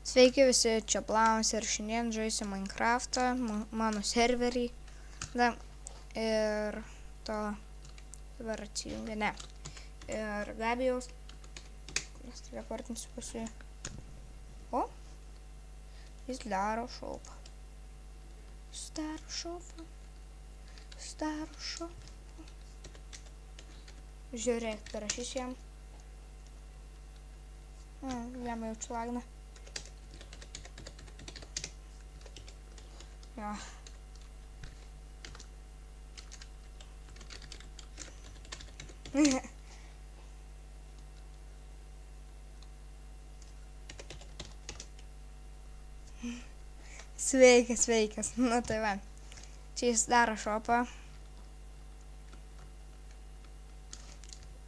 Sveiki visi, čia Planas ir šiandien žaisiu Minecraftą, mano serverį. Ir to dabar atsijungia, ne. Ir Gabijaus, nes teleportinsiu pas jį. O, jis daro šaupą. Daro šaupą. Žiūrėk, parašys jam. Jam jau člagna. Ja. Sveikas. Nu tai va. Čia jis daro šopą.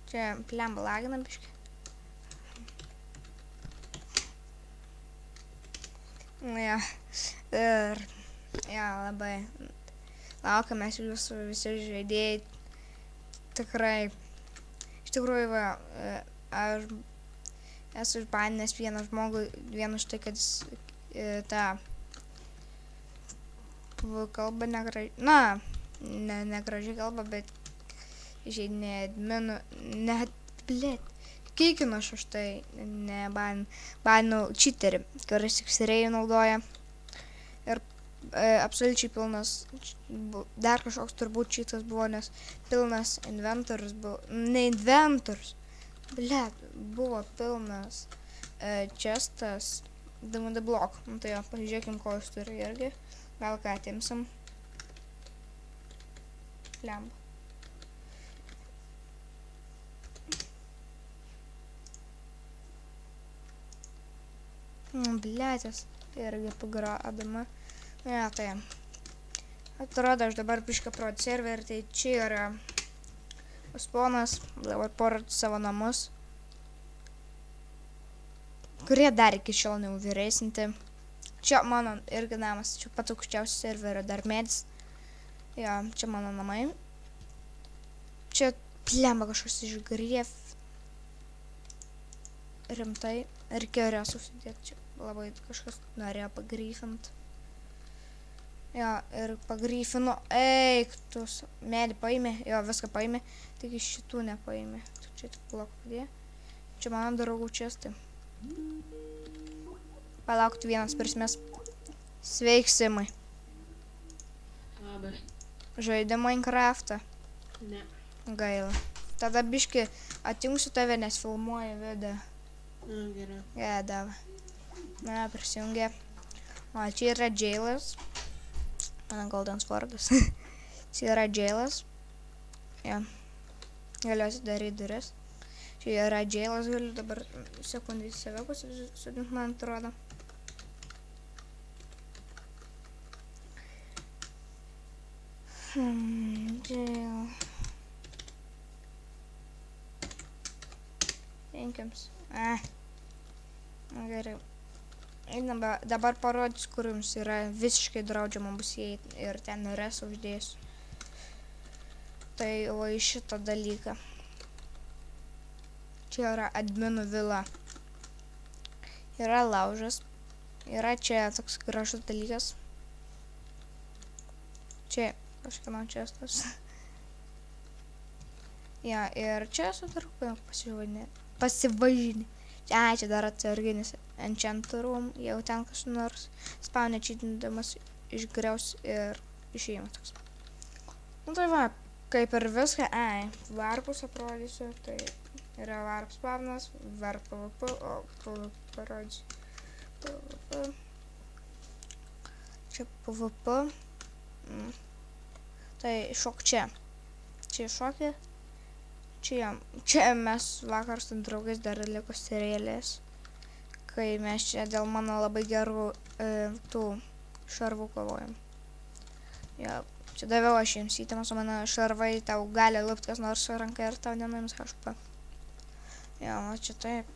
Čia plemba lagina biškį. Ja. Ir ja, labai laukiame jūsų visi žaidėjai. Tikrai, iš tikrųjų, va, aš esu išbaninęs vieną žmogų, vien už tai, kad jis tą kalbą negražiai, negražiai kalbą, bet žaidinė adminų, kikinu aš už tai, nebaninu cheaterį, kuris X-Ray naudoja. Ir absoliučiai pilnas, dar kažkoks turbūt cheatas buvo, nes pilnas inventorius buvo, ne inventorius, buvo pilnas chestas DMD blok. Nu tai jo, pažiūrėkim, ko jis turi irgi, gal ką atimsim. Lemba. Bletės, irgi pagradama. Ja, tai atrodo, aš dabar bišką prod serverį, tai čia yra spawnas, dabar parodyti savo namus, kurie dar iki šiol neuvyresninti. Čia mano irgi namas, čia pats aukščiausias serverio dar medis. Ja, čia mano namai. Čia plemba kažkas išgrief. Rimtai, reikėjo susidėti, čia labai kažkas norėjo pagryfint. Jo, ir pagryfino, eik, tu medį paėmė, jo, viską paėmė, tik iš šitų nepaėmė. Čia tik blokų padėjo. Čia mano draugų čestai. Palaukti vienas prismės. Sveik, Simai. Labas. Žaidė Minecraftą? Ne. Gaila. Tada biški atjungsiu tave, nes filmuoju video. Na, gerai. Ja, davai. Na, prisijungė. O, čia yra Jailas. Mano Golden Swordas. Čia yra Jailas. Ja. Galiu atidaryti duris. Čia yra Jailas, galiu dabar sekundį save pasisodinti, man atrodo. Jail. Penkiams. Gerai. Dabar parodys, kur jums yra visiškai draudžiama bus įeiti ir ten res uždėsiu. Tai va į šitą dalyką. Čia yra adminų vila. Yra laužas. Yra čia toks gražus dalykas. Čia kažkieno čestas. Ja, ir čia su tarpu pasivažinė. Čia dar atsarginis enchantų room, jau ten kas nors spaunė čytindamas išgriaus ir išėjimą toks. Nu tai va, kaip ir viską, varpus aprodysiu, tai yra varp spawnas, varp PvP, o PvP parodysiu. PvP. Čia PvP. Tai šok čia. Čia šokė. Čia mes vakar su draugais dar liko serialės, kai mes čia dėl mano labai gerų tų šarvų kovojam. Ja, čia daviau aš jums įtemas, o mano šarvai tau gali lupti kas nors su ranka ir tau nenaims kažką. Ja, o čia taip.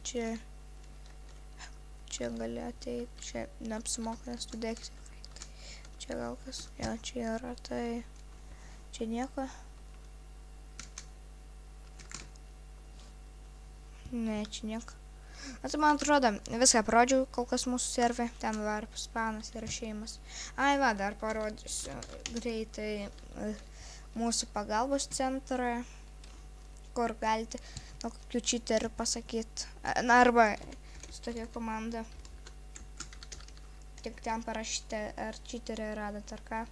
Čia gali ateiti, čia neapsimoka, nes tu degsi. Čia gal kas, ja, čia yra tai, čia nieko. Ne, čia nieko. Na, tai man atrodo, viską parodžiau kol kas mūsų servė, ten var spanas ir išėjimas. Ai, va, dar parodysiu greitai mūsų pagalbos centrą, kur galite nuo kokių cheaterių pasakyti. Na, arba su tokia komanda. Tik ten parašyti, ar cheaterį radat, ar ką.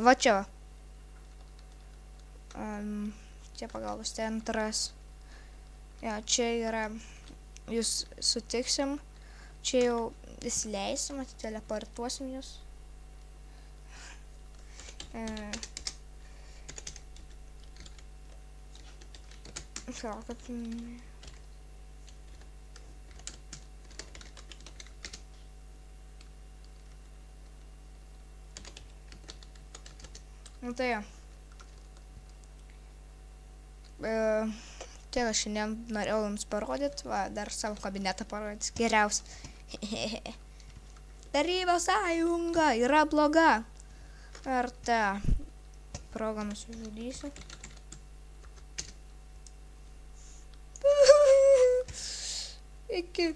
Va čia. Čia pagalbos centras. Ja, čia yra, jūs sutiksim, čia jau įsileisim, teleportuosim jūs. Nu tai jo. Tai aš šiandien norėjau jums parodyti, va, dar savo kabinetą parodys geriausia. Tarybos sąjunga yra bloga. Ar ta progą nusižudysiu. Iki